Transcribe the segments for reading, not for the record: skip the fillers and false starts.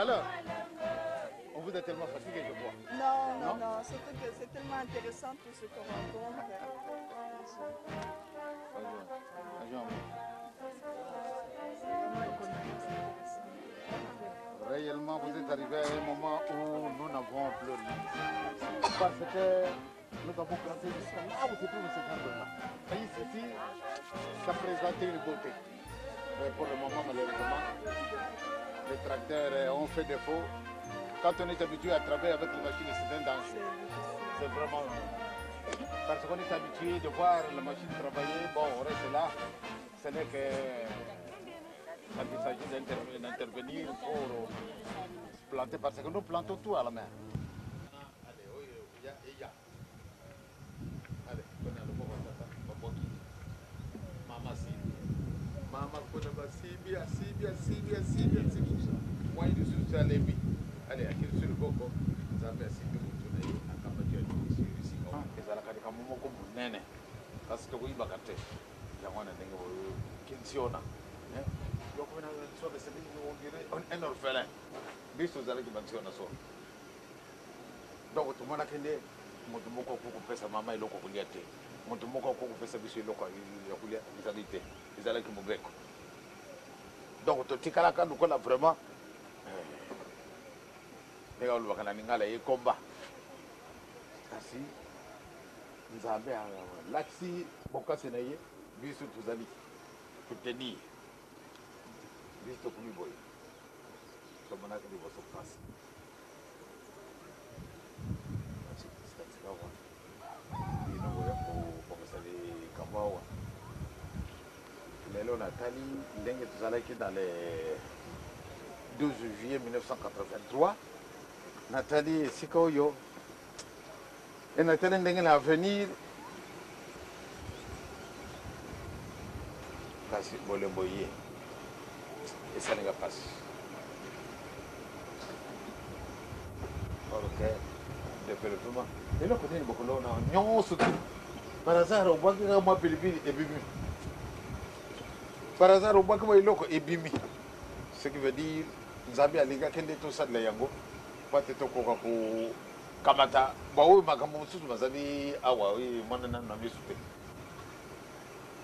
Alors, on vous a tellement fatigué, je crois. Non, surtout que c'est tellement intéressant tout ce qu'on rencontre. Réellement, vous êtes arrivé à un moment où nous n'avons plus rien. Parce que nous avons placé jusqu'à là où c'est tout ce là. Ici, ça présentait une beauté. Mais pour le moment, malheureusement, les tracteurs ont fait défaut. Quand on est habitué à travailler avec les machines, c'est un danger. C'est vraiment... Parce qu'on est habitué de voir la machine travailler, bon, on reste là. Ce n'est que quand il s'agit d'intervenir pour planter, parce que nous plantons tout à la main. Allez, Mama kuna basibia moi je suis allé bi allez akili sur boko zambe asibi mutuna yi akamatia ici ezala katika momoko munene kasi to kuiba kate yangwana ndenge kinsiona yoko na so de sebi ngire un orphelin biso zala kibansiona so donc tout mona kende mutu moko ko pesa mama iloko kulia te mutu moko ko pesa biso iloko ya kulia izalite izalaki mubeko donc totikala kandu kola vraiment nega ulubakana ningala ye komba kasi nzambe laksi bokasi na ye biso tuzali kutenir biso kumi boy tomona ke liboso pasi Lelo Nathalie, ndenge tozalaki dans le 12 juillet 1983. Nathalie Sikoyo. Et Nathalie ndenge na venir. Kasi bolemboye. Et ça n'est pas. Ok. Développement. Et là, on est beaucoup là, on a surtout. Par hasard, on voit qu'il y a un pilipili et bibi. Par hasard, on voit qu'il y a un loco et bibi. Ce qui veut dire, Nzambi a liga kende tout ça de la yango. Pas te toko kako kamata. Bah oui, ma kamu susu mazabi awa oui, moi nana na misupe.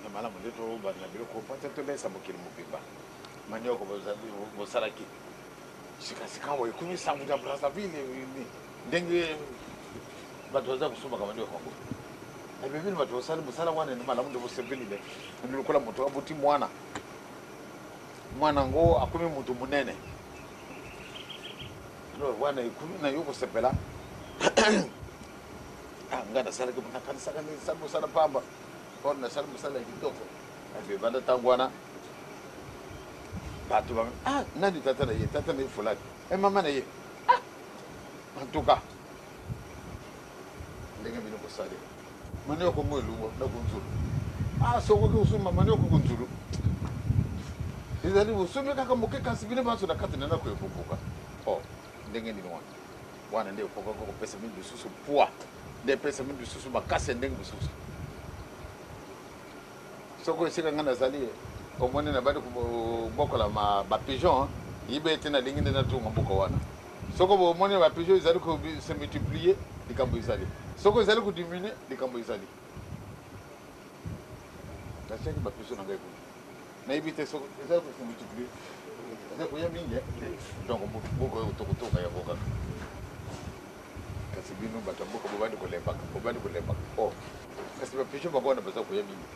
Na mala mo deto ba na bilo ko pas te laisse mokili mobimba. Manyoko bazabi bo salaki. Sikasika wa kunyi sangu da Brazzaville ni. Ndenge batoza kusoma kama ndio kongo. Na bibi batosala musala wana ni mala mundu bosebelile. Ndio kola moto abuti mwana. Mwana ngo akumi mutu munene. Ndio wana ikumi na yuko sepela. Ngada sala ke mna kanisa kana sabu sala pamba. Kona sala musala kitoko. Abi banda tangwana. Batu ba nani tata na ye tata na fulani. Mama na ye. En tout cas. Ndenge bino kosale. Manyo ko ngwe luwo na kunzulu. Soko ke usuma manyo ko kunzulu. Izali usumi kaka muke kasibine baso na kati na ko epukuka. Ndenge ni wana. Wana ndio ko pesa mingi susu poa. De pesa mingi susu makase ndenge susu. Soko sika ngana zali omone na bado kubokola ba pigeon yibe tena lingine na tunga mbuko wana. Soko bo omone ba pigeon izali ko se multiplier likambo izali. Soko izali ko diminuer likambo izali. La cheki ba pigeon ngai ko. Na ibite soko izali ko multiplier. Izali ko ya mingi. Donc mbuko tokotoka ya boka. Kasi binu batambuka bobandi ko lembaka, bobandi ko lembaka. Kasi ba pigeon babona baza ko ya mingi.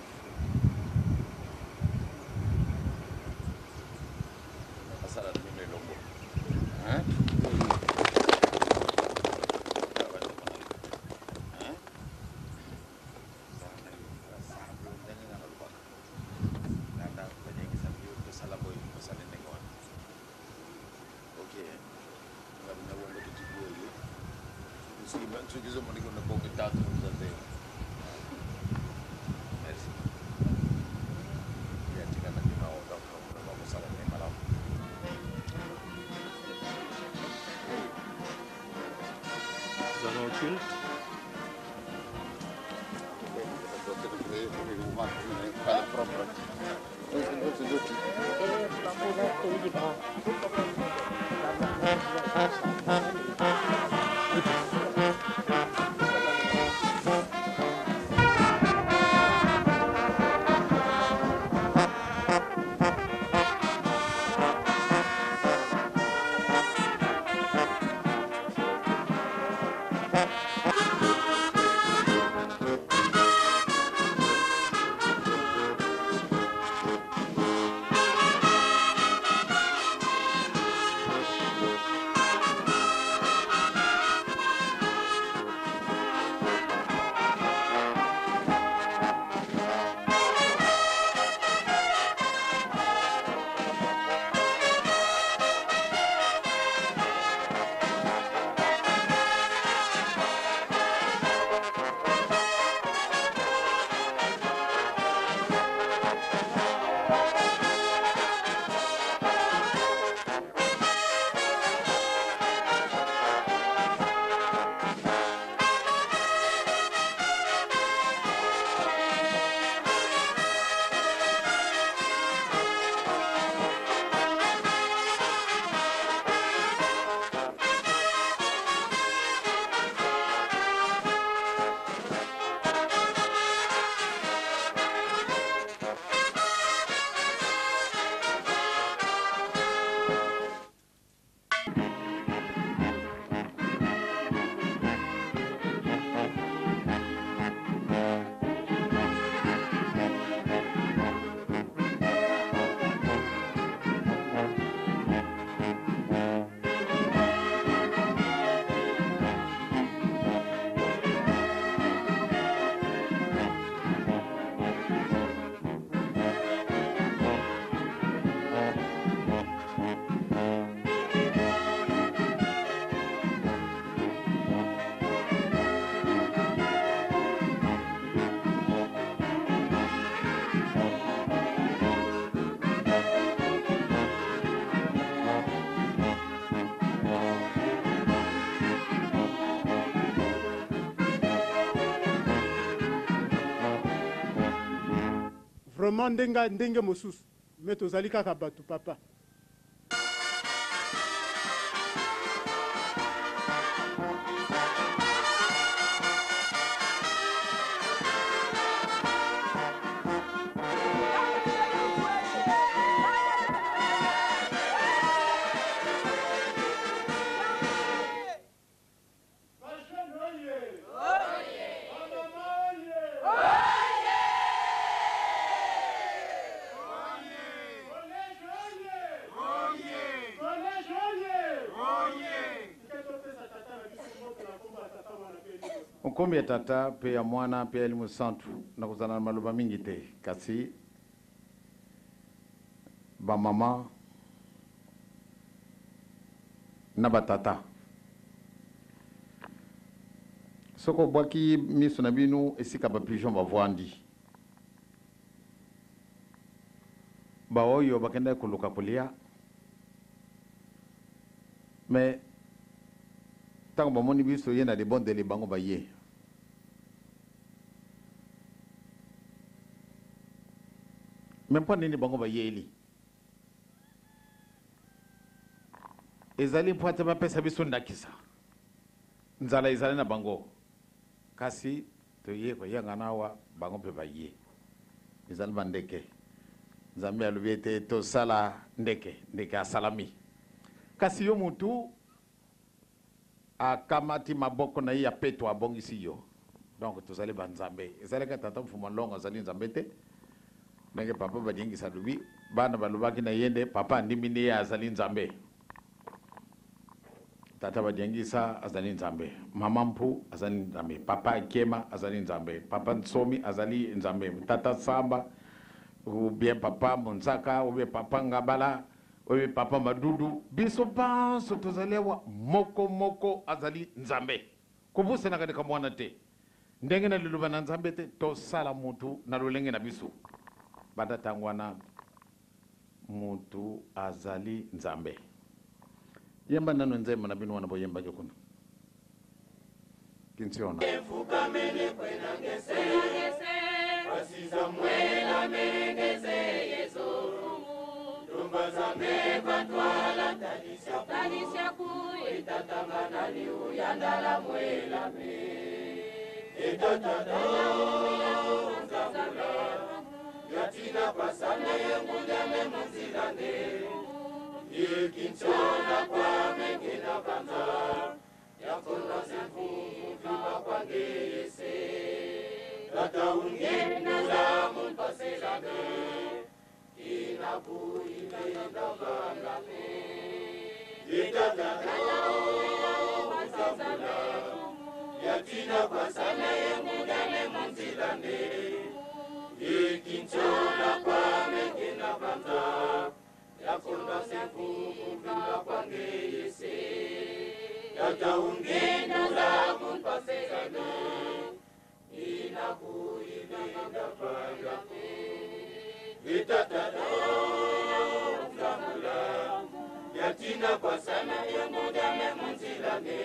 vraiment ndenge mosusu mais tozali kaka bato papa. Nkombi ya tata pe ya mwana pe ya elimu santu na kuzana na maluba mingi te kasi ba mama na batata soko bwaki miso na binu esika ba pigeon bavwandi ba oyo bakenda kuluka kulia mais tango bamoni biso ye na de bondele bango baye même pas nini bango baye eli ezali mpo te bapesa biso ndakisa nzala ezali na bango kasi toye koyenga nawa bango mpe baye ezali bandeke nzambe alobi ete tosala ndeke asalami kasi yo mutu akamati maboko na ye ya peto abongisi yo donc tozali banzambe ezalaka tata mfuma longo azali nzambe te ndenge papa badiengisa lubi bana balobaki na ye nde papa andimi nde ye azali nzambe tata badiengisa azali nzambe mama mpu azali nzambe papa akema azali nzambe papa nsomi azali nzambe tata samba ou bien papa monzaka ou bien papa ngabala oye papa madudu biso panso tozali awa moko azali nzambe kobusenaka ndeka mwana te ndenge na liloba na nzambe te tosala mutu na lolenge na biso banda ntango wana mutu azali nzambe yemba nano nzembo na bino wana boyembaki kuna kinsiona Bazame batwala talisha kuye itatangana ni uyandala mwela me itatado nzamula yatina pasane mudame muzilane ikinchona kwa mengina kanza yakona sefufu vima kwa ngese tata ungina la mumpaselane yatina kwa sana ye mudame munzilane ikinchona kwa mengina banza yakona sefufu vima kwa ngeyese yata ungina la mumpaselane inakuilinda pangako itatado nzamula yatina kwa sana ye mudame munzilane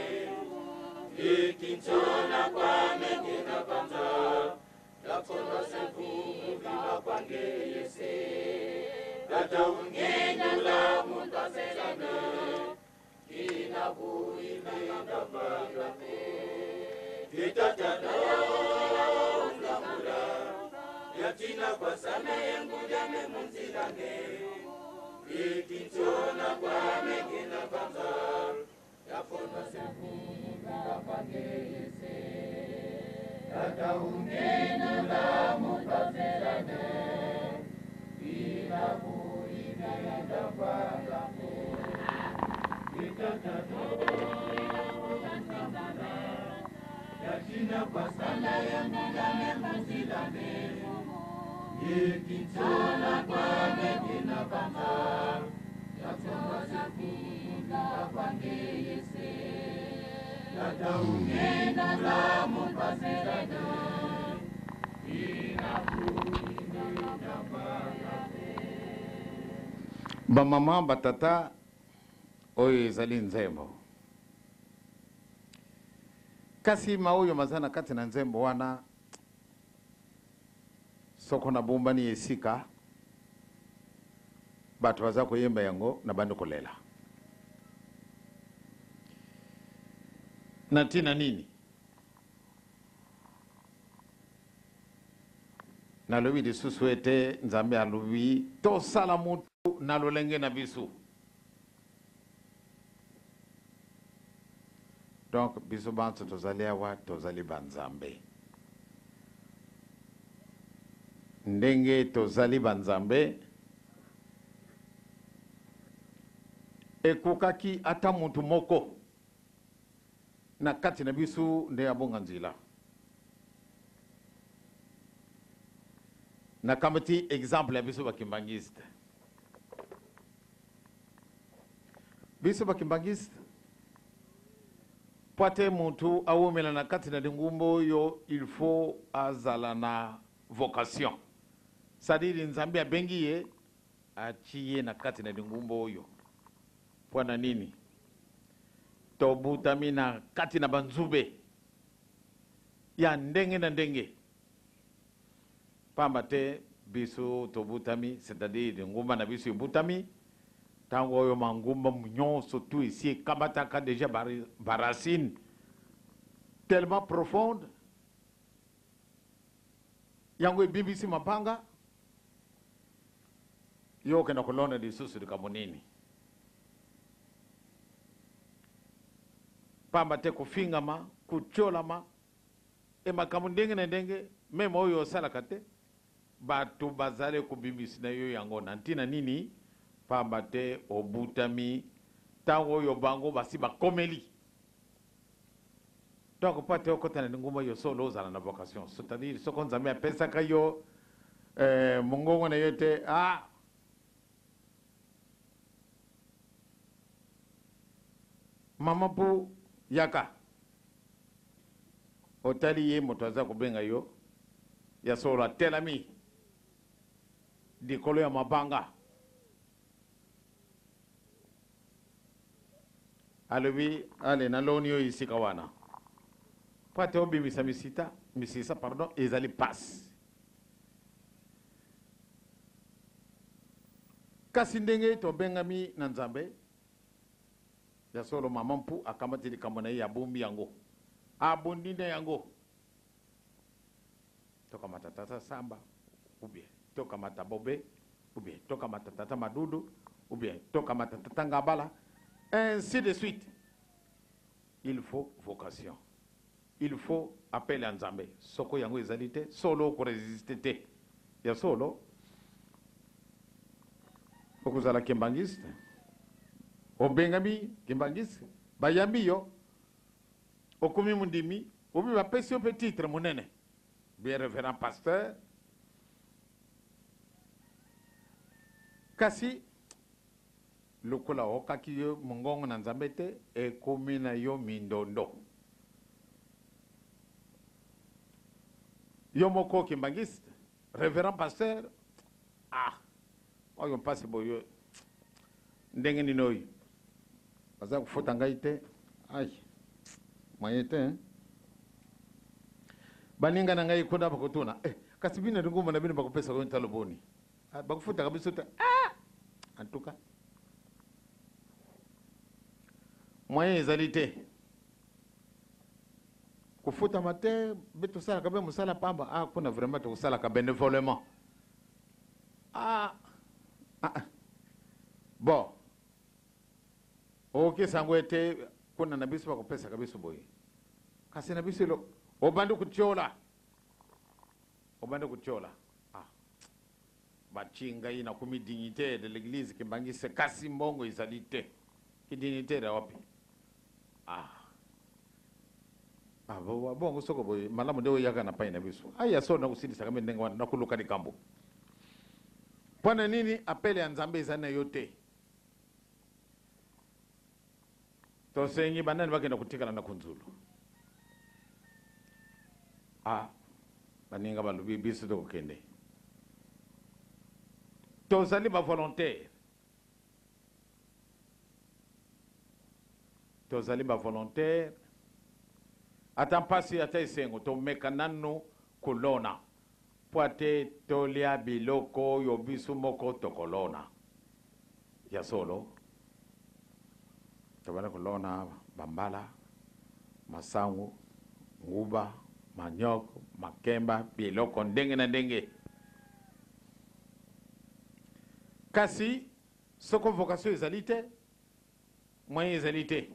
ikinchona kwa mengina banza yakona sefufu vima kwa ngeyese tata unginula muntaselane inakuilinda pangako itatado nzamula yatina kwa sana ye mudame munzilane ikinchona kwa mengina banza yakona sefufu kwa ngeyese tata unginula muntaselane inakuilinda pangako itatado yatina kwa sana ye mudame munzilane ikinchona kwa mengina banza yakona sefufu kwa ngeyese tata unginula muntaselane inakuilinda pangako bamama batata oyo ezali nzembo kasi maoyo mazana kati na nzembo wana soko na bombani esika bato baza koyemba yango na bando kolela na ntina nini nalobi lisusu ete nzambe alobi tosala mutu na lolenge na biso. Donc biso bantu tozali awa tozali banzambe ndenge tozali banzambe ekokaki ata mutu moko na kati na biso nde abonga nzela. Na kamati exemple ya biso bakimbangiste. Biso bakimbangiste poate mutu awomela na kati na dingumbo yo il faut azala na vocation. C'est-à-dire nzambe abengi ye achiye na kati na dingumbo yo. Pwana nini? Tobutami na kati na banzube ya ndenge na ndenge. Pamba te biso tobutami, c'est-à-dire ngumba na biso butami tango yo mangumba nyonso tout ici kabataka déjà baracine tellement profonde yango ebibisi mapanga yo kena kolona lisusu likamonini pamba te kufingama kucholama makambo ndenge na ndenge meme oyo osalaka te bato bazale kubimisi na yo yango na ntina nini pamba te obutami tango oyo bango basi bakomeli. Donc pate okota na ngumba yo solo ozala na vocation, c'est-à-dire soko nzambe apesaka yo mongongo na yo te mama po yaka otali ye moto aza kobenga yo ya solo atelami dikolo ya mabanga alobi ale na loni yo isika wana pate obimisa misisa pardon ezali passe kasi ndenge tobengami na nzambe ya solo mama mpu akamati likambo na ye abombi yango abondi nde yango tokamata tata samba ou bien tokamata bobe ou bien tokamata tata madudu ou bien tokamata tata ngabala ainsi de suite. Il faut vocation, il faut appel à nzambe soko yango ezali te solo ko résister te ya solo okozala kimbangiste obengami kimbangiste bayambi yo okomi mundimi obi bapesi yo pe titre monene bien révérend pasteur kasi lokola okaki yo mongongo na nzambe te ekomi na yo mindondo yo moko kimbangiste révérend pasteur oyo mpasi boyo ndenge nini oyo baza kufota ngai te moye te baninga na ngai kuna bakotuna kasi bino ngumba na bino bakopesa ko ntalo boni bakufuta kabisa te en tout cas moyen ezali te kufuta mate beto sala kabe musala pamba kuna vraiment to sala ka bénévolement bon ok sango ete kuna na biso bakopesa kabiso boye kasi na biso lo obande kuchola bachinga ina kumi dignité de l'église kimbangise kasi mbongo ezali te ki dignité da wapi bongo soko boye malamu nde oyaka na pai na biso aya so na kusilisa kama ndenge wana nakuluka likambo pona nini apele ya nzambe ezali na yo te tosengi banani bakenda kutikala na kunzulu baninga balobi biso tokokende tozali bavolontaire ata mpasi ata esengo tomeka nano kolona Poate tolia biloko yo biso moko tokolona. Ya solo. Tobana kolona bambala, masangu, nguba, maniok, makemba, biloko ndenge na ndenge. Kasi soko vocation ezali te, moyen ezali te.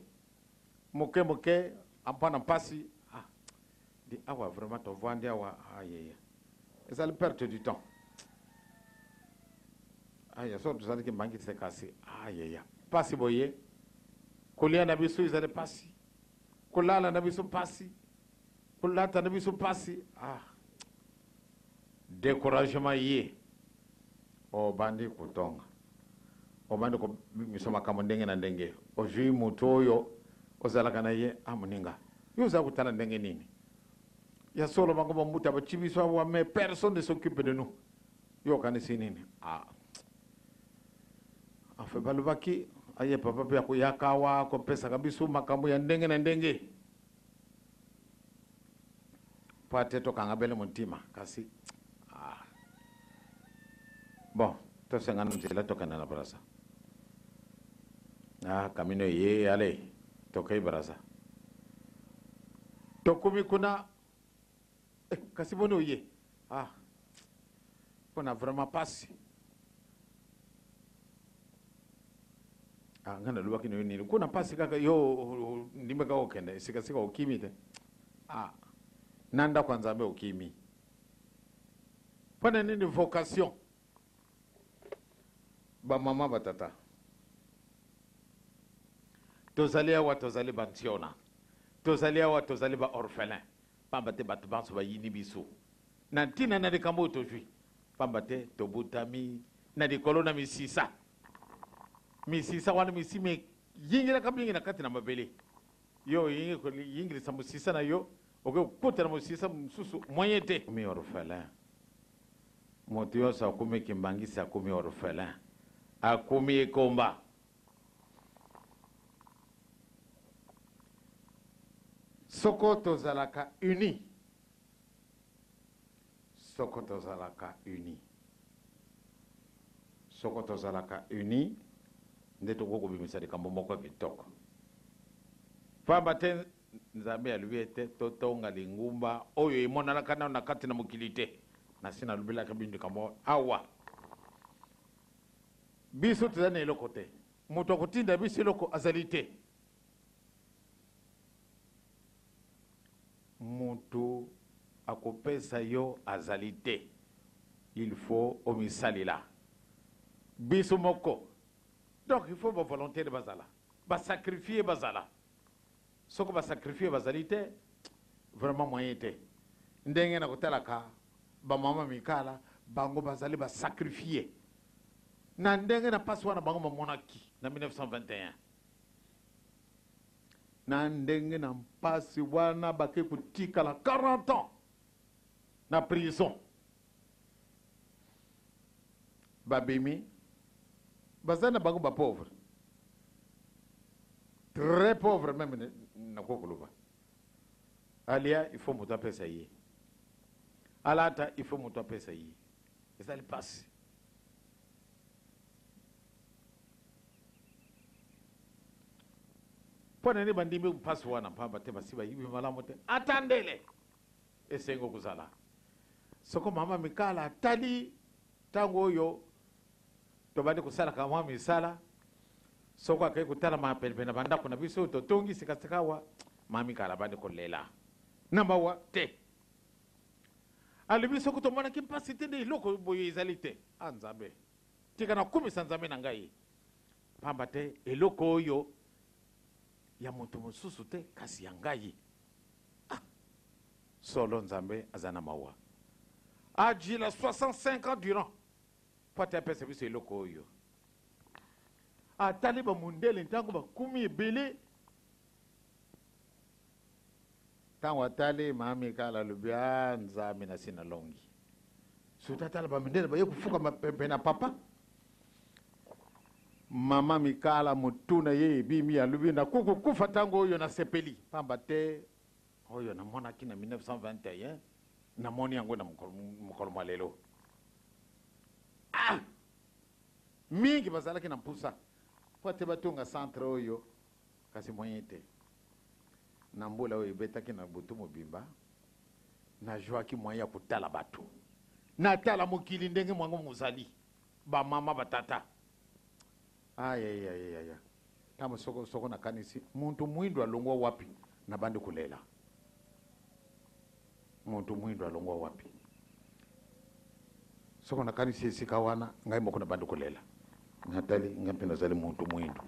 Moke moke ampana pasi di awa vraiment to vandi awa ayeya. Ezali perte du temps. Aya so tuzali ki mangi se kasi ayeya. Pasi boye. Kolia na biso ezali pasi. Kolala na biso pasi. Kolata na biso pasi. Découragement yé. O bandi kutonga. O bandi ko misoma kama ndenge na ndenge. O jui mutoyo. O zalaka na ye amuninga. Yo za kutana ndenge nini. Ya solo bango mbuta ba chibiso wa mais personne ne s'occupe de nous. Yo kanisi nini. Afe balubaki aye papa pia kuyakawa ko pesa kabisu makambo ya ndenge na ndenge. Pate to kangabele mutima kasi bon, to sengana mtila to kana na brasa. Kamino ye ale to kai brasa. To kumi kuna kasi bono ye. Kuna vraiment passe. Ngana luwaki no ni kuna passe kaka yo ndimbe ka okende sika okimi te. Nanda kwanza mbe okimi. Pana nini vocation? Ba mama batata. Tozali awa tozali bantiona. Tozali awa tozali ba orphelin. Pambate batubanso ba yini biso. Nantina na de kambo tojui. Pambate tobutami na de kolona misisa. Misisa wana misime yingira kabingi na kati na mabele. Yo yingira samusisa na yo. Oke kota na musisa msusu moyete. Mi orphelin. Motiyo sa kumi kimbangisa kumi orphelin. Akumi ekomba. Soko tozalaka uni. Soko tozalaka uni. Soko tozalaka uni. Ndeto koko bimisari kambo moko kitoko. Pambate nzambe alubiete totonga lingumba. Oyo imona lakana na kati na mukilite. Nasina lubila kabindi kambo awa. Biso tuzane eloko te. Muto kutinda biso eloko azalite. Mutu akopesa yo azalite. Il faut omisalila. Biso moko. Donc il faut ba volonté de bazala. Ba sacrifier bazala. Soko ba sacrifier bazalite vraiment moyen te. Ndenge na kotalaka ba mama mikala bango bazali ba sacrifier. Na ndenge na paswa na bango monaki na 1921. Na ndenge na mpasi wana bake kutika la 40 ans na prison. Babimi bazana bango ba pauvre. Très pauvre même na kokuluba. Alia il faut muto pesa yi. Alata il faut muto pesa yi. Et ça le passe. Pona ni bandimbe passe wana pamba te basiba yibi malamote. Atandele. Esengo kuzala. Soko mama mikala tali tango yo tobandi kusala kama misala. Soko akai kutala mapelpe na banda kuna biso totongi sikasikawa mami kala bandi kolela. Namba wa te. Alibiso kutomana kimpasi tende iloko boye izalite. Anzabe. Tika na kumi sanzame na ngai. Pamba te eloko yo ya moto mosusu te kasi ya ngai. Solo nzambe azana mawa. Ajila 65 ans durant. Pate apese biso eloko yo. Atali ba mundele ntango ba kumi ebele. Tango atali mami kala lubia nzambe na sina longi. Sutatala ba mundele ba yokufuka mapepe na papa. Mama mikala mutuna ye bimi ya lubi na kuku kufa tango oyo na sepeli. Pamba te oyo na mwana kina 1921. na moni yango na mokolo mwa lelo mingi bazalaki na mpusa po ate batonga centre oyo kasi moyen te na mbula oyo ebetaki na butu mobimba nazwaki moyen ya kotala bato natala mokili ndenge mwango mozali bamama batata ayayayaya kama soko nakanisi muntu mwindu alongwa wapi na bandi kulela muntu mwindu alongwa wapi soko nakanisi esika wana ngai moko na bandi kulela natali ngampe nazali muntu mwindu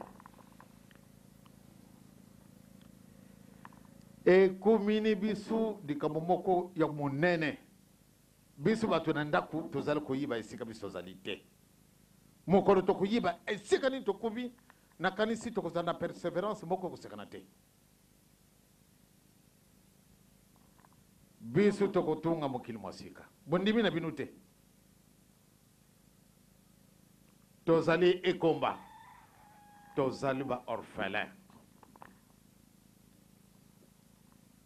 ekumini bisu likambo moko ya monene bisu bato na ndaku tozali koyiba esika biso tozali te mokolo tokoyiba esika nini tokumi nakanisi tokozala na perseverance moko kosekana te biso tokotunga mokili mwa sika bondimi na bino te tozali ekomba tozali ba orphelin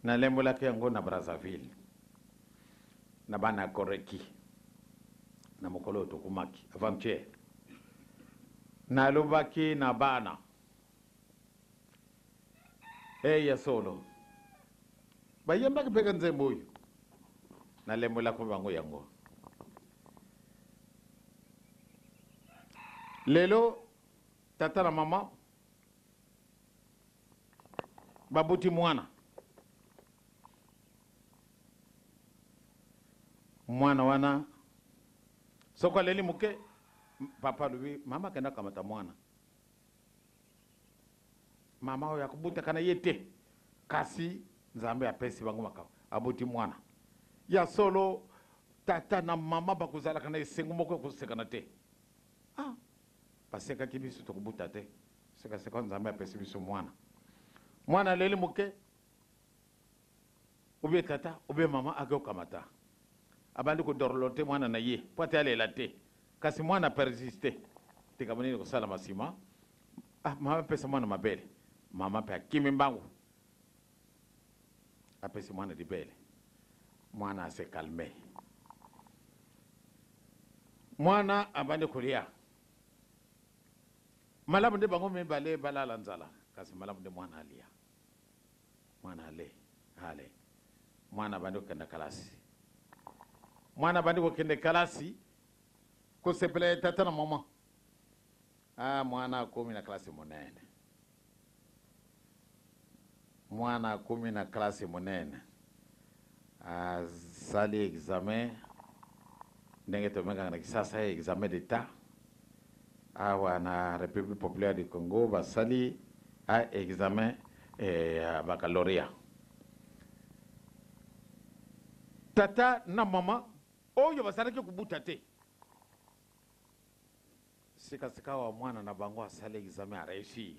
nalembolaki yango na Brazzaville na bana koreki na mokolo tokumaki avant-hier nalobaki na bana ya solo bayembaki mpe nzembo oyo nalembolaki bango yango lelo tata na mama babuti mwana wana soko aleli moke papa lui mama kenda kamata mwana mama oyo akubutakana ye te kasi nzambe apesi bango makao abuti mwana ya solo tata na mama bakozalaka na esengo moko ekosekana te basekaki biso tokobuta te sekaseka nzambe apesi biso mwana aleli moke obe tata obe mama akeokamata abandi kodorolote mwana na ye po ate alela te kasi mwana persiste tikama nini kosala masima mama apesa mwana mabele mama mpe akimi mbangu apesi mwana libele mwana ase kalme mwana abandi kolia malamu nde bango mibale balala nzala kasi malamu nde mwana alia mwana ale mwana abandi kokenda kalasi mwana bandi kokende kalasi kosepela tata na mama mwana akomi na klasi monene mwana akomi na klasi monene asali examen ndenge tomekaka na kisasa examen d'état awa na République populaire du Congo basali examen baccalauréat tata na mama oyo basalaki kubuta te sikasika wa mwana na bango asali examen areishir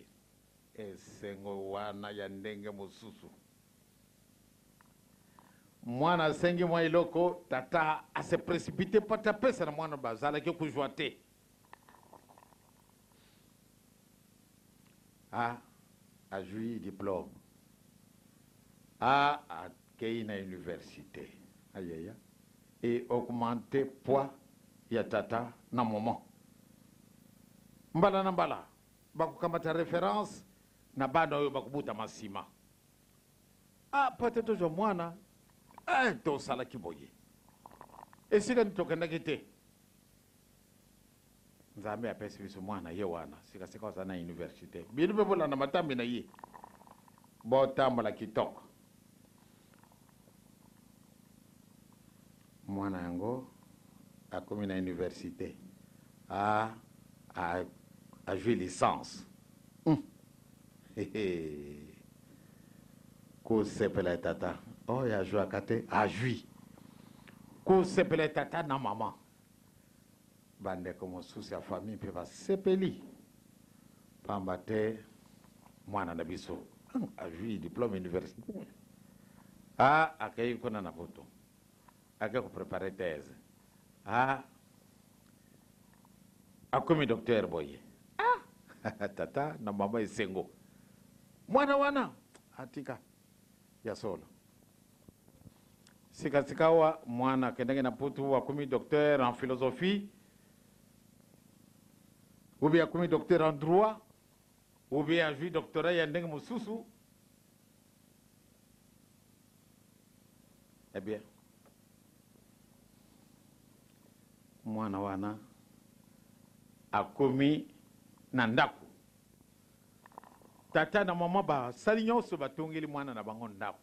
esengo wana ya ndenge mosusu mwana asengi mwa iloko tata ase précipité pata pesa na mwana bazalaki kuzwa te ajui diplôme akei na université ayaya et augmenter poids ya tata na maman mbala na mbala bakukamata référence na bana oyo bakubuta masima peut-être jo mwana tosalaki boye esika nitokendaki te nzambe apesi biso mwana ye wana sikasika aza na université bino mpe bolanda matambi na ye botambola kitoko mwana yango akomi na université ajui licence kosepela tata oyo ajuaka te ajui kosepela tata na mama bandeko mosusu ya famille mpe basepeli pamba te mwana na biso ajui diplôme université akei kuna na poto ake koprepare thèse akomi docteur boye tata na mama esengo mwana wana atika ya solo sikasikawa mwana kendenge na putu wa kumi docteur en philosophie ou bien kumi docteur en droit ou bien ajui doctorat ya ndenge mususu. Eh bien mwana wana akomi na ndako. Tata na mama ba sali nyonso batongeli mwana na bango ndako.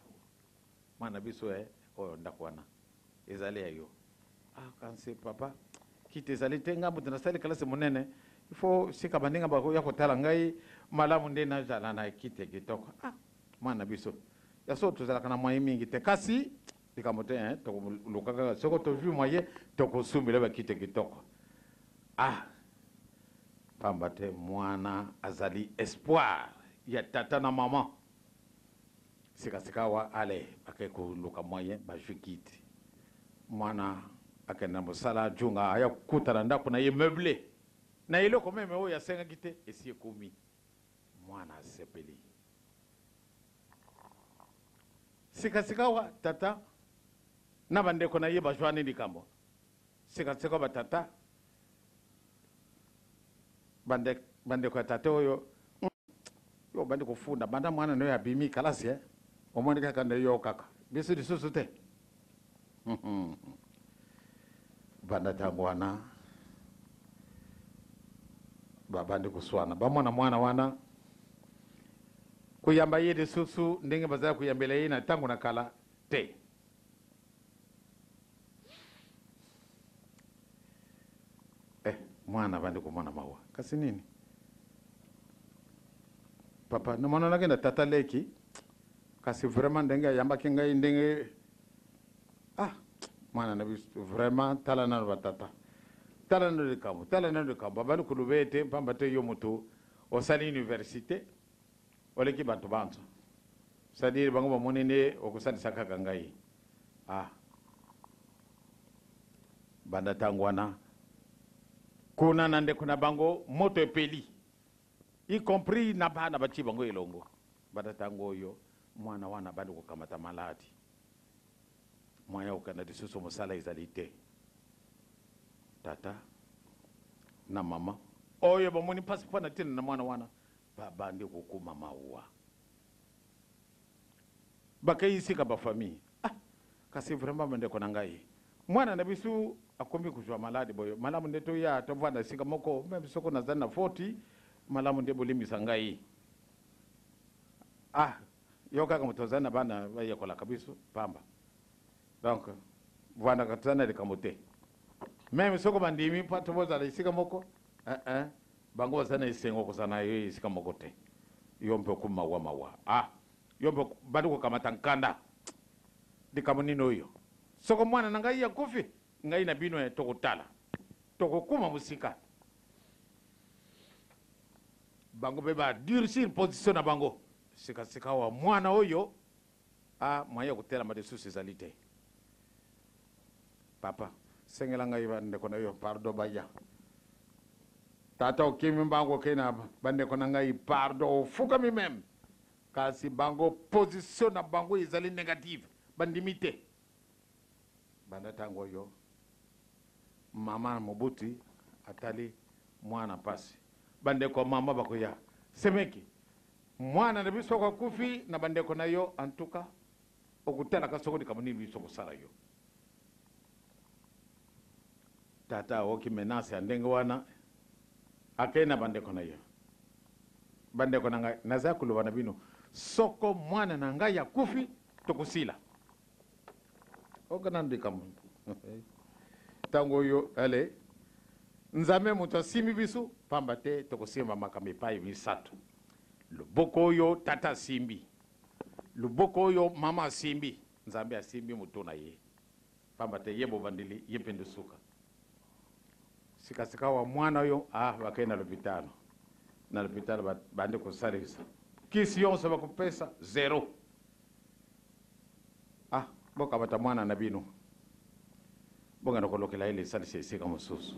Mwana biso oyo ndako wana ezali ayo. Ah kanse papa kite ezali te ngambo na sali kalase monene. Il faut sika bandinga ba ya kotala ngai malamu nde na jala na kite kitoko. Ah mwana biso ya so tozala kana moyen mingi te kasi likamote to lukaka soko to vu moyen to kosumila ba kite kitoko. Ah pamba te mwana azali espoir ya tata na mama. Sikasikawa ale akeko luka moyen ba jukiti. Mwana akenda mosala junga aya kutana ndako na ye meublé. Na ile ko meme o ya senga kite esi ekomi. Mwana sepeli. Sikasikawa tata na bandeko na ye ba jwani likambo. Sikasikawa ba tata bandeko tata oyo yo bandeko funda banda mwana no ya bimi kalasi omoni kaka ndeyo kaka biso lisusu te. Banda tangwana babandi kuswana bamwana mwana wana kuyamba yede susu ndenge bazaya kuyambela yina tangu na kala te. Mwana bandi kumwana mawa kasi nini papa na mwana nagenda tata leki kasi vraiment ndenge yamba kinga ndenge mwana na biso vraiment tala na batata tala na de kambo bandi kulubete pamba te yo mutu osali université oleki bantu bantu c'est-à-dire bango bamonene okusali sakaka ngai banda tangwana kuna nande kuna bango moto epeli y compris na bana bachi bango elongo banda tango yo mwana wana bandi kukamata maladi moya ukana disusu mosala ezalite tata na mama oyo bamoni passeport na tina na mwana wana babandi kukuma maua bakayisika ba famille kasi vraiment bande ko nangai mwana na bisu akomi kujwa maladi boyo malamu ndeto ya tovanda sika moko même soko na zana 40 malamu nde bolimisa ngai yoka kama tozana bana baya kola kabisu pamba donc vanda katana de kamote même soko bandimi pato boza la sika moko bango sana isengo ko sana yo sika moko te yombe ko mawa yombe badu ko kamata nkanda de kamonino yo soko mwana na ngai ya kofi ngai na bino to kotala to kokuma musika bango beba durcir position na bango sika wa mwana oyo mwaya kutela madesusi zalite papa sengela ngai bande ko na yo pardon baya tata okimi bango kena bande ko na ngai pardon fuka mi même kasi bango position na bango izali négative bandimite banda tango yo mama mobuti atali mwana pasi bande ko mama bakoya semeki mwana na biso kwa kufi na bande ko na yo antuka okutela kasoko dikamoni biso ko sala yo tata oki menace andenge wana akena bande ko na yo bande ko na ngai naza kulubana bino soko mwana na ngai ya kufi tokusila okanandi kam tango yo ale nzame muto simi bisu pamba te tokusimba makami pai misatu luboko yo tata simbi luboko yo mama simbi nzambe asimbi muto na ye pamba te yebo bandili yepende suka sika wa mwana yo bakaina lopitano na lopitano bande kusarisa kisi yonse bakupesa 0 boka bata mwana na bino bonga na kolokela ile salise sika mususu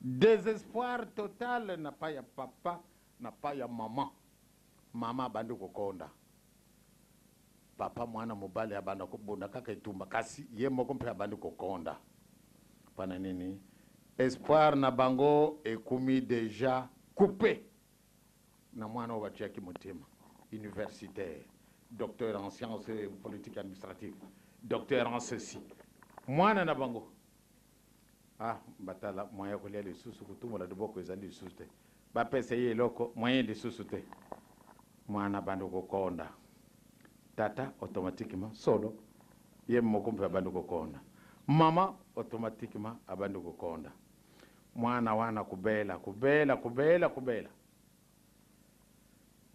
désespoir total na pa ya papa na pa ya mama bandi kukonda papa mwana mobali abanda kubunda kaka itumba kasi ye moko mpe abandi kokonda pana nini espoir na bango ekumi déjà coupé na mwana oyo batiaki motema universitaire docteur en sciences politiques administratives docteur en ceci mwana na bango batala moyen kolia lisusu kutumula liboko ezali lisusu te bapesa ye eloko moyen lisusu te mwana bandi kokonda tata automatiquement solo ye moko mpe abandi kokonda mama automatiquement abandi kokonda mwana wana kubela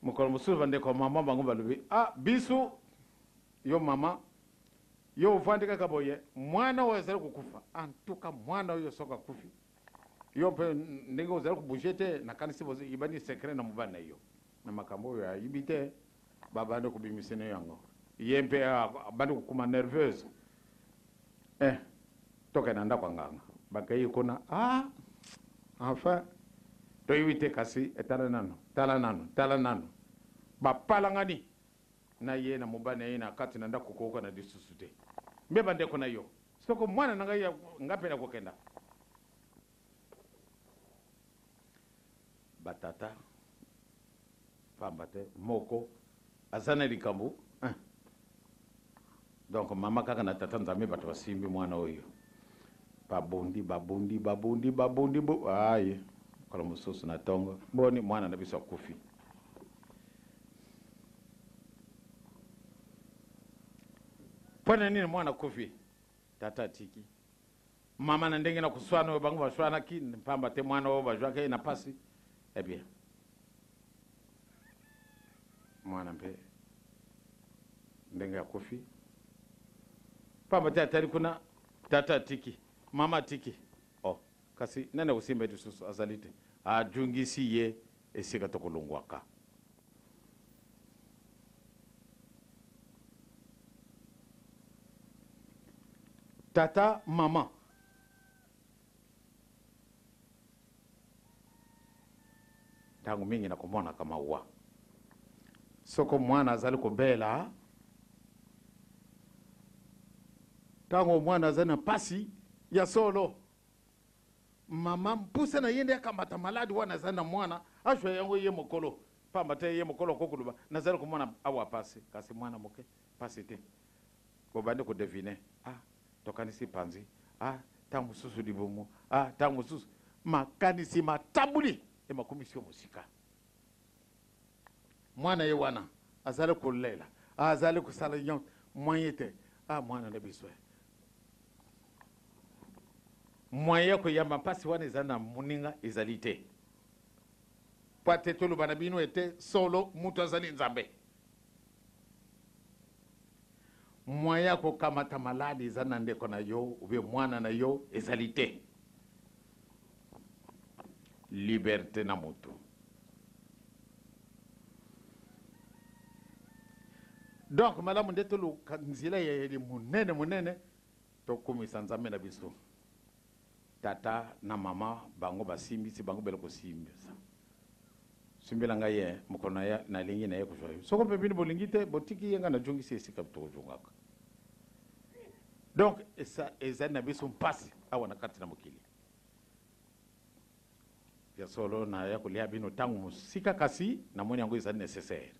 mukolo mosusu bandeko mama bango balobi bisu yo mama yo uvandi kaka boye mwana oyo azali kokufa antuka mwana oyo soka kufi yo mpe ndenge ozali kobouge te nakanisi ibani secret na mobali na yo na makambo oyo ayibi te babandi kobimisene yango ye mpe abandi kokuma nerveuse tokenda ndako nganga bakei kuna enfin toyibi te kasi tala nano bapalangani na ye na mobali na ye na kati na ndako kokoka na lisusu te mbe bandeko na yo soko mwana na ngai nga mpe na kokenda batata pamba te moko aza na likambo donc mama kaka na tata nzambe bato basimbi mwana oyo babundi aye kala mosusu na tongo boni mwana na biso akufi pona nini mwana kufi tata tiki mama na ndenge na kuswana oyo bango baswana ki pamba te mwana oyo bajwaka na pasi bien mwana mpe ndenge ya kufi pamba te atali kuna tata tiki mama tiki kasi nene kusimba lisusu azali te ajungisi ye esika tokolongwaka tata mama ntango mingi na komona kama wa soko mwana azali kobela ntango mwana azali na pasi ya solo mama mpuse na ye nde akambata maladi wana azali na mwana ashwa yango ye mokolo pamba te ye mokolo kokuluba nazali komona awa pasi kasi mwana moke pasi te bobandi kodevine tokanisi panzi ntango mosusu libumu ntango mosusu makanisi matambuli emakomisi yo mosika mwana ye wana azali kolela azali kosala nyonso moyen te mwana na biso moyen koyamba mpasi wana ezali na moninga ezali te po te toloba na bino ete solo mutu azali nzambe moyen kokamata maladi eza na ndeko na yo ube mwana na yo ezali te liberté na motu donc malamu nde toluka nzela ya monene tokumisa nzambe na biso tata na mama bango basimbisi bango bele kosimbisa simbela ngai ye mokolo na lingi na ye kozwa yo soko mpe bino bolingi te botiki ye nga na jongisi esika tokozongaka donc ezali na biso mpasi awa na kati na mokili ya solo na ya kolia bino ntango mosika kasi namoni yango ezali nécessaire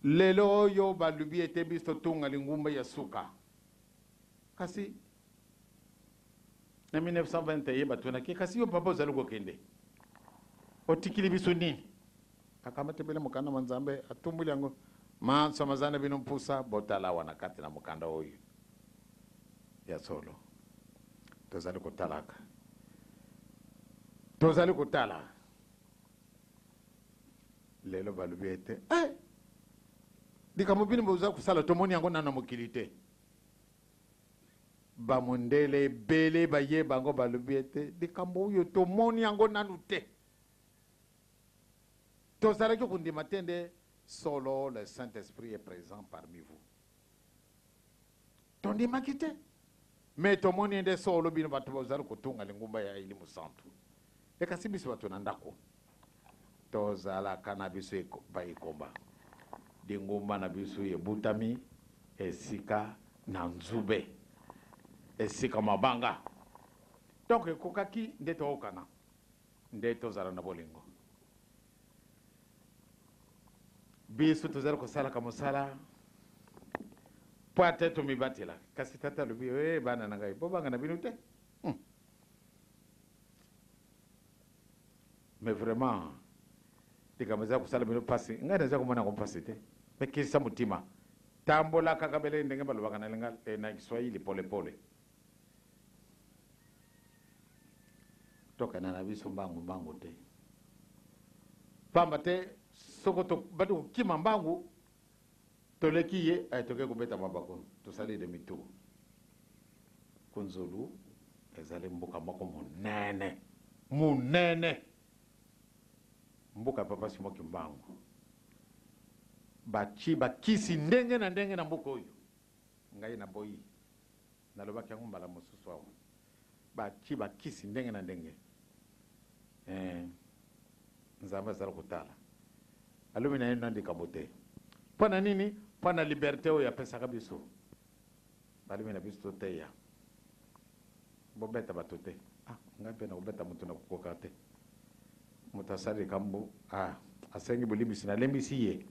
lelo oyo balubi ete biso tunga lingumba ya suka kasi na 1921 batunaki kasi yo papa ozali kokende otikili biso nini akamate bele mokanda wa nzambe atumbuli yango manso mazana bino mpusa botala wana kati na mokanda oyo ya solo tozali kotala lelo balubi ete likambo bino boza kusala tomoni yango nana mokili te bamondele ebele baye bango balobi ete likambo oyo tomoni yango nanu te tozalaki kondima te nde solo le Saint-Esprit est présent parmi vous tondimaki te me tomoni nde solo bino bato bozali kotunga lingumba ya elimu santu ekasi biso bato na ndako tozalaka na biso baekomba dingumba na biso ye butami esika na nzube esika mabanga donc kokaki nde tookana nde tozala na bolingo biso tozali kosalaka mosala po ate tomibatela kasi tata alobi bana na ngai bobanga na bino te mais vraiment likambo eza kosala bino mpasi ngai naza komona ko mpasi te me kisisa motima tambola kaka bele ndenge balobaka na kiswahili polepole tokana na biso mbangu te pamba te soko bati kokima mbangu toleki ye toke kobeta mabako tosali demi-tour kunzulu ezali mboka moko munene mboka papa Simoki Mbangu bachi bakisi ndenge na mboka oyo ngai na boyi nalobaki yango mbala mosusu awa bachi bakisi ndenge na ndenge nzambe azala kotala alobi na ye nandikabo te mpo na nini mpo na liberté oyo apesaka biso balobi na biso toteya bobeta bato te ngai mpe na kobeta moto na kokoka te moto asali likambo asengi bolimbisi nalembisi ye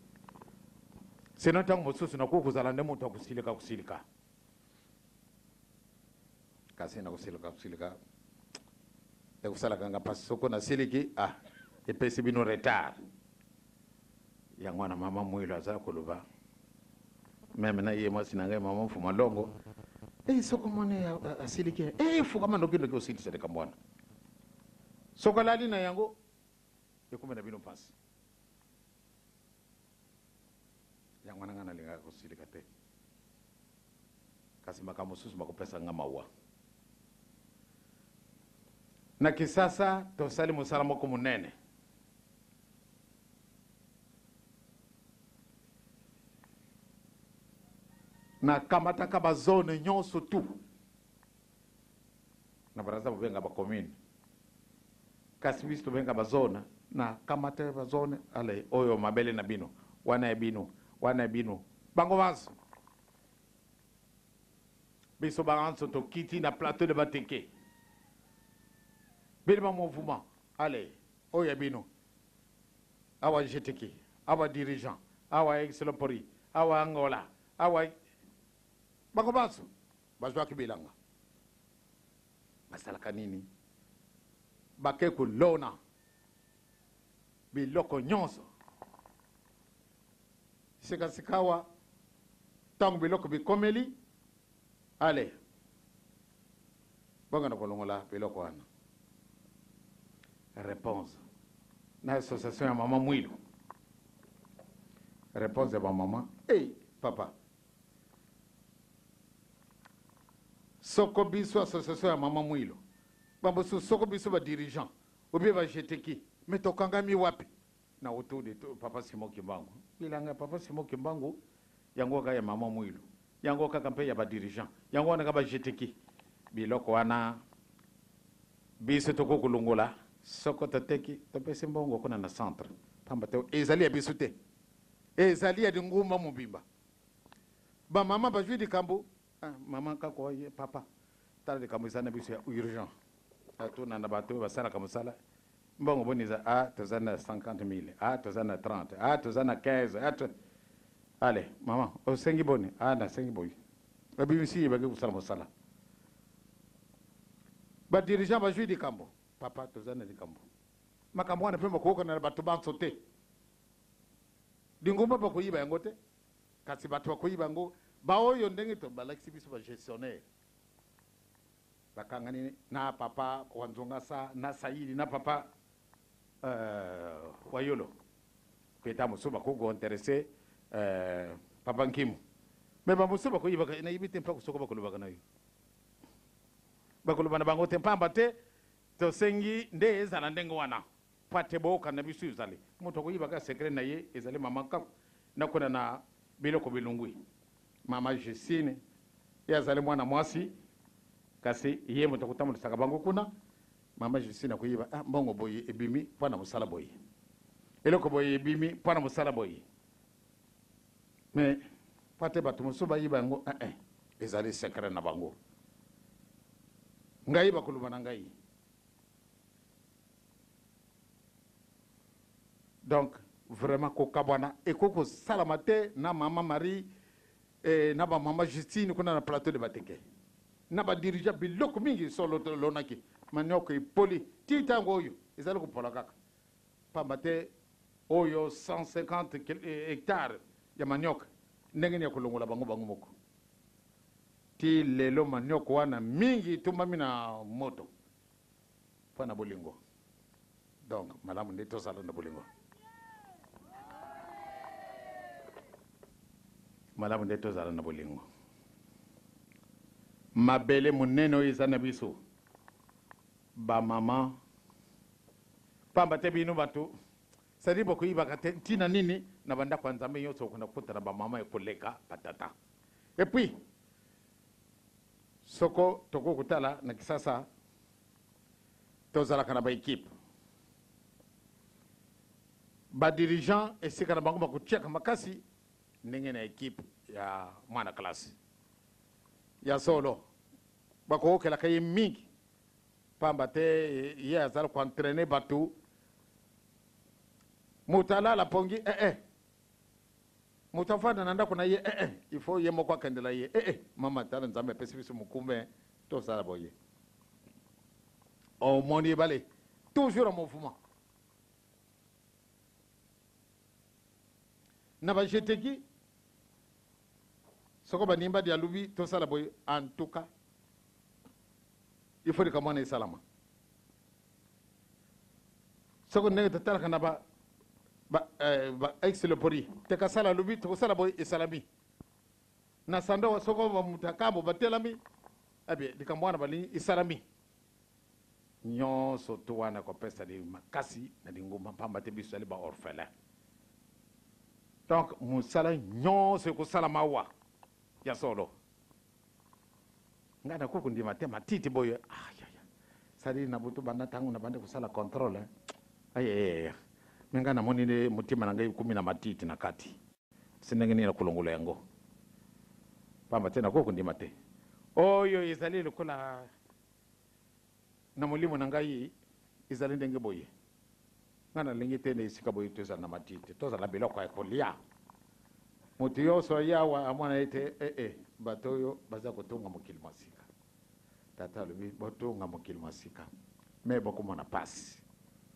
sino ntango mosusu nakoki kozala nde moto akosilika kasi nakosilika ekosalaka nga mpasi soko nasiliki epesi bino retard yango wana mama mwilo aza koloba meme na ye mwasi na ngai mama mfuma longo soko mone asiliki fukama ndokindoki osilisa likambo wana soko alali na yango ekumena bino mpasi yango wana nga nalingaka kosilika te kasi makambo mosusu bakopesa nga mawa na Kisasa tosali mosala moko munene na kamataka bazone nyonso tu na baraza bobenga bacommune kasi biso tobenga bazona na kamata bazone ale oyo mabele na bino wana ya bino bango banso biso banso tokiti na plateau de bateke bilima mouvement ale oyo ya bino awa jeteki awa dirigeant awa excelopori awa Angola awa bango banso bazwaki bilanga basalaka nini bake kolona biloko nyonso sikasikawa ntango biloko bikomeli ale bonga na kolongola biloko wana réponse na association ya mama Mwilu réponse ya bamama papa soko biso association ya mama Mwilu bambosu soko biso ba dirigeant obie ba jeteki metokangami wapi na autour de papa Simoki Mbangu bilanga papa Simoki Mbangu yango ka ya mama Mwilu yango kaka mpe ya ba dirigeant yango wana ka ba jeteki biloko wana biso toko kulungola soko tateki topese mbongo kuna na centre pamba te ezali ya biso te ezali ya dingumba mobimba ba mama ba jwi dikambo mama kako ye papa tala dikambo izana biso ya urgent atuna na bato basala kamusala mbongo boniza tozana 50,000 tozana 30 tozana 15 ale mama osengi boni na sengi boy babimisi bage kusala musala ba dirigeant ba jwi dikambo papa tozana dikambo makambo wana pemba kuoka na bato banso te dingumba ba kuyiba yango te kasi bato ba kuyiba ngo baoyo ndenge to balakisi biso ba gestionnaire bakangani na papa wanzongasa na Saidi na papa wayolo peta musuba ko intéressé papa Nkimu mais ba musuba ko yiba na yibite mpa kusoko bakoloba kana yo bakoloba na bango tempamba te to sengi nde ezala ndenge wana pate boka na bisu uzali moto ko yiba ka secret na ye ezali mama ka na kuna na biloko bilungui mama Jesine yazali mwana mwasi kasi ye moto kutamu saka bango kuna mama Jesine kuyiba mbongo boyi ebimi pana musala boyi eloko boyi ebimi pana musala boyi mais pate bato mosusu bayiba yango ezali secret na bango ngai bakuluba na ngai donc vraiment kokabwana ekoko salama te na mama Marie na ba mama Justine kuna na plateau de bateke na ba dirigeant biloko mingi solo lonaki manioko ipoli titango oyo ezali kopola kaka pamba te oyo 150 hectares ya manioka ndenge ni ya kolongola bango moko ti lelo manioko wana mingi tumbami na moto mpo na bolingo donc malamu nde tozala na bolingo malamu nde tozala na bolingo mabele monene oyo eza na biso bamama pamba te bino bato sadi bokoyibaka te ntina nini na bandako ya nzambe nyonso okona kokutana bamama ekoleka batata epuis soko tokokutala na kisasa tozalaka na baekipe badirigant esika na bango bakotiaka makasi ndenge na ekipe ya mwana klase ya solo bakoyokelaka ye mingi pamba te ye azala koentraîne bato moto alala pongi moto afanda na ndako na ye il faut ye moko akendela ye mama tala nzambe apesi biso mokumbe tosala boye omoni ebale toujours en mouvement na bajeteki soko banimba dia lubi tosala boye en tout cas il faut que mwana esalama soko ndenge totalaka na ba ex le pori teka sala lubi tokosala boye esalami na sando soko bamutakambo batelami likambo wana balingi esalami nyonso to wana kopesa di makasi na dingumba pamba te biso ali ba orphelin donc mosala nyonso ekosala mawa ya solo nga na kuku ndima te matiti boye sali na butu banda tangu na bande kosala contrôle menga namoni nde mutima na ngai kumi na matiti na kati sinenge nini na kulongola yango pamba te na kuku ndima te oyo ezali lokola na molimo na ngai ezali ndenge boye nga nalingi te na esika boye tozala na matiti tozala biloko ya kolia moto nyonso yawa amwana ete bato oyo baza kotonga mokili masika tata alobi botonga mokili masika me bokomona pasi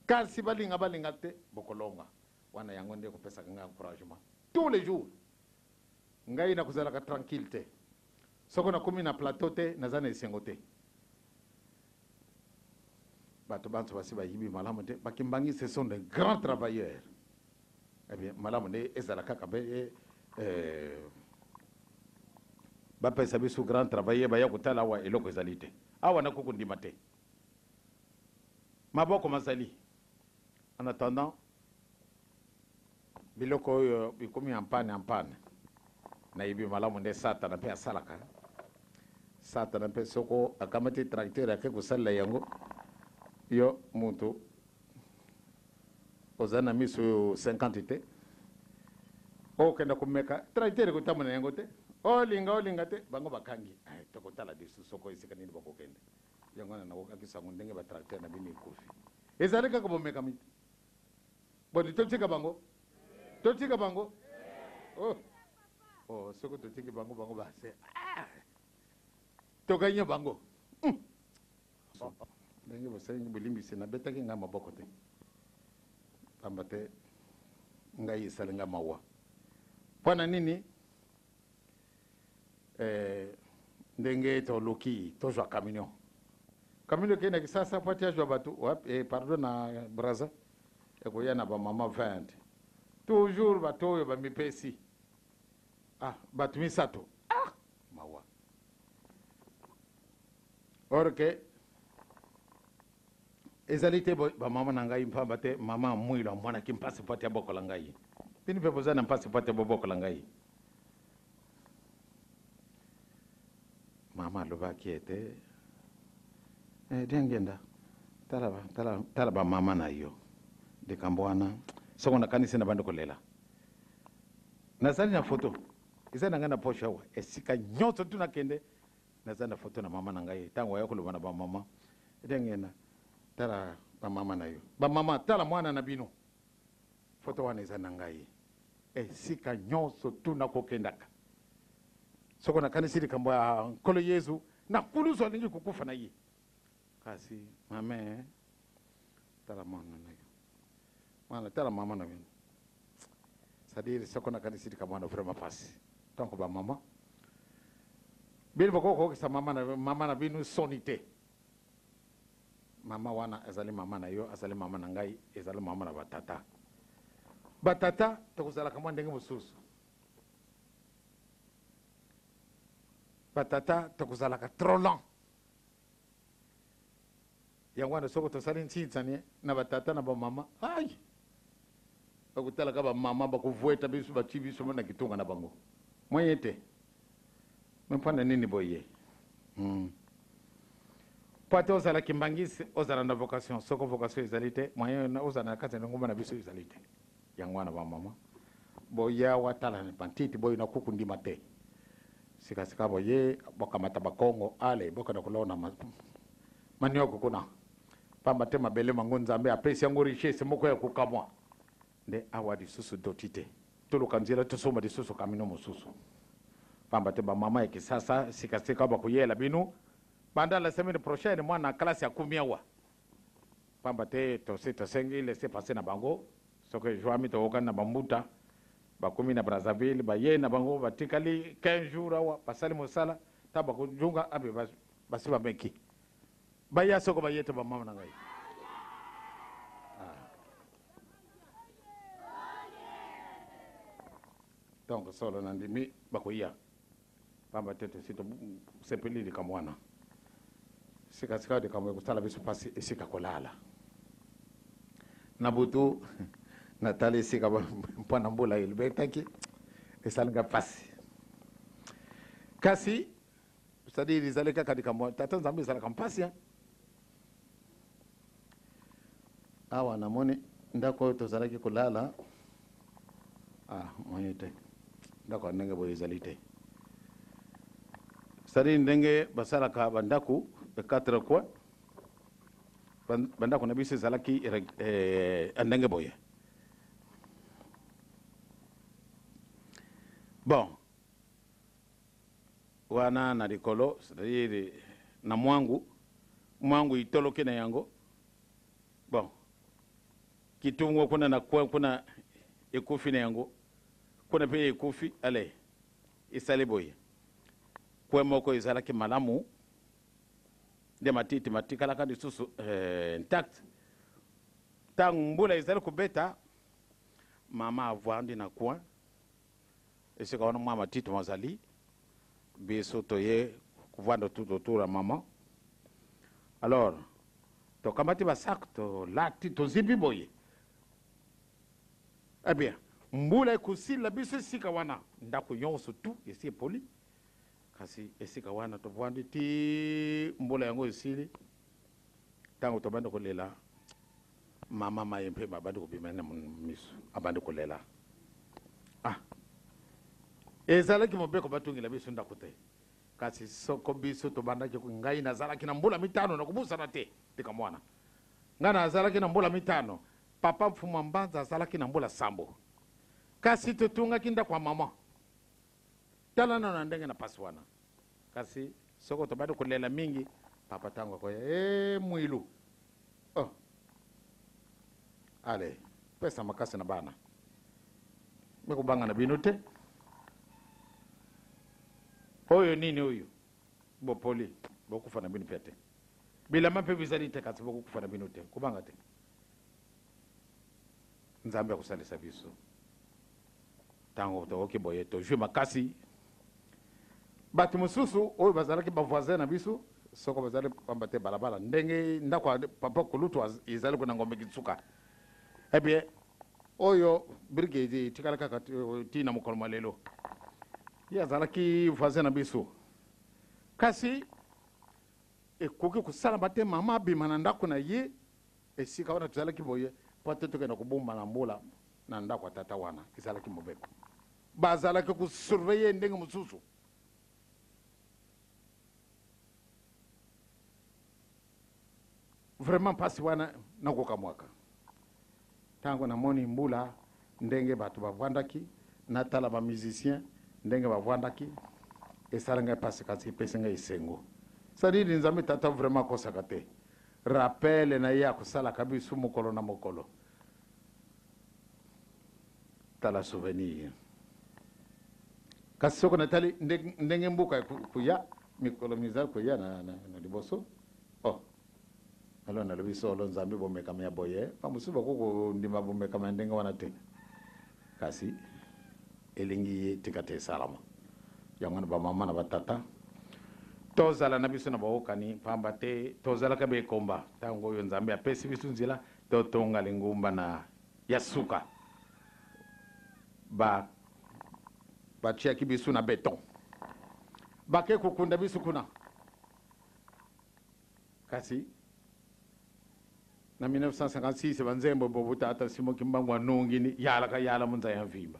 kasi balinga te bokolonga wana yango nde kopesaka ngai encouragement tous les jours ngai nakozalaka tranquille te soko nakomi na plateau te naza na esengo te bato banso basi bayibi malamu te bakimbangi ce sont de grands travailleurs bien malamu nde ezala kaka bapesa biso grand travailler baya kotala awa eloko ezali te awa nakuku ndima te maboko mazali en attendant biloko oyo bikomi ampane nayebi malamu nde satana mpe asalaka satana mpe soko akamati tracteur ake kosalela yango yo mutu oza na miso 50 te okenda komeka tracteur kotambola yango te olinga te bango bakangi tokotala disu soko esika nini bakokende yango na nakokakisa yango ndenge batracteur na bino ekufi ezali kaka bomekami bodi totika bango soko totiki bango base tokanya bango ndenge bosalingi bolimbisi nabetaki ngai maboko te pamba te ngai esali ngai mawa mpo na nini ndenge toluki tozwa camion kei na kisasa po ti azwa bato pardon na braza ekoya na bamama 20 toujours bato oyo bamipesi bato misato mawa or ke ezali te bamama na ngai mpamba te mama mwilo amwanaki mpasi po ti abokola ngai bino mpe boza na mpasi po ti bobokola ngai mama alobaki ete diangenda tala bamama na yo likambo wana soko nakanisi na bandi kolela nazali na photo eza na ngai na poche awa esika nyonso tu nakende naza na photo na mama na ngai ntango aya koloba na bamama edengena tala bamama na yo bamama tala mwana na bino photo wana eza na ngai esika nyonso tu nakokendaka soko nakanisi likambo ya nkolo yesu nakulusu alingi kukufa na ye kasi mame tala mwana na yo mwana tala mama na bino c'est-à-dire soko nakanisi likambo wana vraiment pasi donc bamama bino bakokokisa mama na bino soni te mama wana ezali mama na yo azali mama na ngai ezali mama na batata batata tokozalaka mwa ndenge mosusu batata tokozalaka trop lent yango wana soko tosali ntinsani na batata na bamama ai bakotalaka bamama bakovweta biso batie biso na kitunga na bango moye te mempana nini boye po ate ozalaki mbangisi ozala na vocation soko vocation ezali te moyen ozala na kati na ngomba na biso ezali te yango wana bamama boya watala na pantiti boyo na kuku ndima te sikasika boye bokamata bakongo ale bokana kolona manioko kuna pamba te mabele mango nzambe apesi yango richesse moko ya kukamwa nde awa lisusu doti te toluka nzela tosomba lisusu kamino mosusu pamba te bamama ya kisasa sikasika bakuyela bino banda la semaine prochaine mwana klase ya 10 awa pamba te tosengi laisser passer na bango soki joami tokokani na bambuta bakumi na Brazzaville baye na bango batikali 15 jours awa basali mosala ta bakojunga abe basi bameki baya soko baye te bamama na ngai donc solo nandimi bakoya pamba te tosito sepeli likamwana sikasika likambo ekosala biso pasi esika kolala na butu natali esika mpona mbula ilibetaki esalinga pasi kasi c'est-à-dire ezali kaka likambo tata nzambe ezalaka mpasi awa namoni ndako oyo tozalaki kolala moye te ndako ndenge boye ezali te c'est-à-dire ndenge basalaka bandako de 4 coins bandako na biso ezalaki ndenge boye bon wana na likolo c'est-à-dire na mwangu itoloki na yango bon kitungo kuna na kuna ekufi na yango kuna pe ekufi ale isali boye kwe moko ezalaki malamu de matiti matikalaka lisusu intact ntango mbula ezali kobeta mama avwandi na coin esika wana mwa matiti mazali biso toye kuvanda tout autour ya mama alors tokamati basak tolati tozibi boye bien mbula ekosila biso esika wana ndako nyonso tu esi epoli kasi esika wana tovwandi ti mbula yango esili ntango tobandi kolela mama maye mpe babandi kobima na miso abandi kolela ezalaki mobeko batungela biso ndako te kasi soko biso tobandaki ngai nazalaki na mbula 5 nakobusana te tika mwana ngai nazalaki na mbula 5 papa mfuma mbanza azalaki na mbula 100 kasi totungaki ndako ya mama tala na ndenge na pasi wana kasi soko tobandi kolela mingi papa tango akoya mwilu ale pesa makasi na bana mikubanga na bino te oyo nini oyo bopoli bokufa na bino pete bilama mpe bizali te kasi bokufa na bino te kubanga te nzambe akosalisa biso ntango tokoki boye tozwi makasi bato mosusu oyo bazalaki bavoisin na biso soko bazali pamba te balabala ndenge ndako ya papa kolutu ezali kuna ngombe kitsuka bien oyo brigade tikala kaka tina mokolo malelo ye azalaki voisin na biso kasi ekoki kosalama te mama abima na ndako na ye esika wana tozalaki boye po te tokenda kobomba na mbula na ndako ya tata wana ezalaki mobeko bazalaki kusurveille ndenge mosusu vraiment mpasi wana nakoka mwaka ntango namoni mbula ndenge bato bavwandaki natala bamusicien ndenge bavwandaki esala ngai mpasi kasi epesi ngai esengo sadiri nzambe tata vraiment akosaka te rappele na ye akosalaka biso mokolo na mokolo tala souvenir kasi soko natali ndenge mbuka kuya mikolo mizali kuya na liboso alo nalobi solo nzambe bomekama ya boye pamosusu bakoko ndima bomekama ya ndenge wana te kasi elingi ye tika te esalama yango wana bamama na batata tozala na biso na baokani pamba te tozalaka bekomba ntango oyo nzambe apesi biso nzela totonga lingumba na ya suka batiaki biso na beton bake kokunda biso kuna kasi na 1956 banzembo bobuta ata simo kimbangu anungini yala munza ya vimba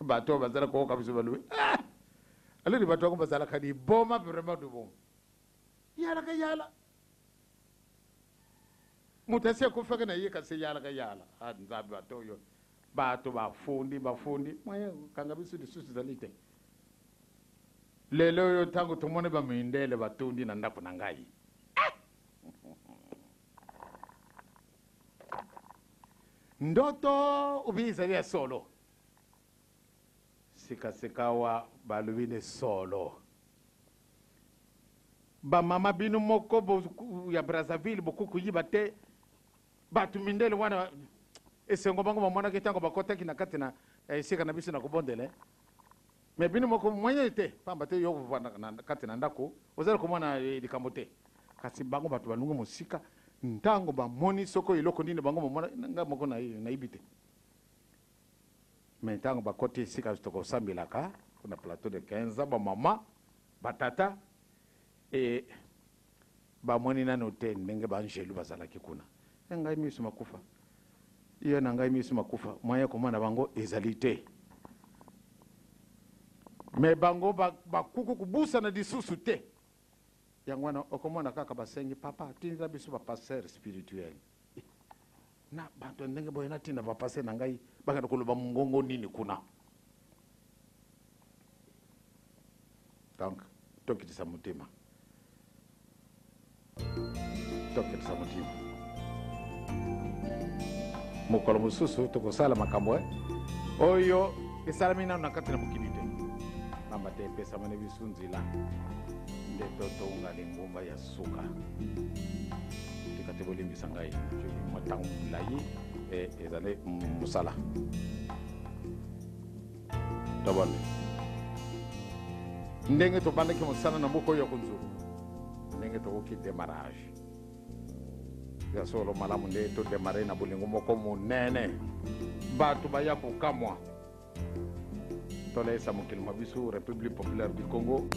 bato bazala ko kabiso balu alori bato ko bazala kadi boma vraiment du bon yala mutase ko faka na yeka se yala nzabi bato yo bato bafundi moya kanga biso disusu zalite lelo yo tango tumone ba mindele batundi na ndako na ngai ndoto ubizali ya solo sikasikawa balubine solo bamama bino moko ya Brazzaville bokuku yiba te batu mindele wana esengo bango bamonaki ntango bakotaki na kati na esika na biso na kobondele me bino moko mwenye te pamba te yo kovanda na kati na ndako ozali komona likambo te kasi bango bato balungu mosika ntango bamoni soko eloko nini bango momona nga moko nayibi te me ntango bakoti esika tokosambelaka kuna plateau de 15 bamama batata bamoni nano te ndenge baangelu bazalaki kuna ngai miso makufa iyo na ngai miso makufa moya komona bango ezali te me bango bakuku kubusa na disusu te yango wana okomona kaka basengi papa tinda biso bapasteur spirituel na bato ndenge boye natinda bapasteur na ngai bakanda koloba mongongo nini kuna donc tokitisa motema mokolo mosusu tokosala makambo oyo esalami nano na kati na mokili te pamba te epesamani biso nzela nde totonga lingumba ya suka tika te bolimbisa ngai motango molai ezali mosala tobone ndenge tobandaki mosala na mboka oyo konzulu ndenge tokoki demarrage ya solo malamu nde todemare na bolingo moko monene bato baya kokamwa tolesa mokili mwa biso République populaire du Congo